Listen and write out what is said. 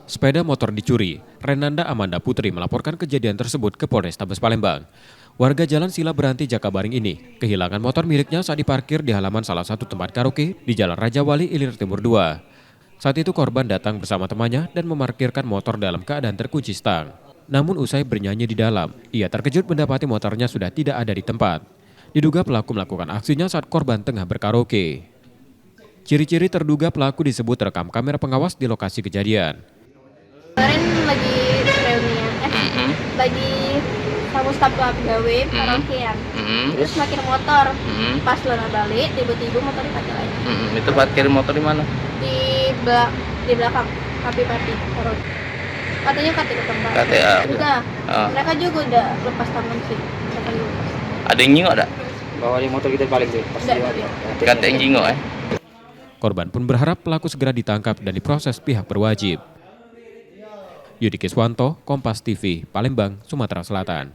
Sepeda motor dicuri. Renanda Amanda Putri melaporkan kejadian tersebut ke Polrestabes Palembang. Warga Jalan Sila Beranti Jakabaring ini kehilangan motor miliknya saat diparkir di halaman salah satu tempat karaoke di Jalan Raja Wali Ilir Timur 2. Saat itu korban datang bersama temannya dan memarkirkan motor dalam keadaan terkunci stang. Namun usai bernyanyi di dalam, ia terkejut mendapati motornya sudah tidak ada di tempat. Diduga pelaku melakukan aksinya saat korban tengah berkaraoke. Ciri-ciri terduga pelaku disebut rekam kamera pengawas di lokasi kejadian. Kemarin lagi reunian, lagi kamu staf gawe karaokean, terus makin motor, pas lana balik tiba-tiba motor dipakai lagi. Itu parkir motor di mana? Di belakang papi karaoke. Katanya KTP tempat. KTA. Udah, mereka juga udah lepas tangan sih. Mereka juga lepas. Ada yang nyingok tak? Bawa di motor kita balik sih. Pasti ada. Kata yang nyingok Korban pun berharap pelaku segera ditangkap dan diproses pihak berwajib. Yudi Kiswanto, Kompas TV, Palembang, Sumatera Selatan.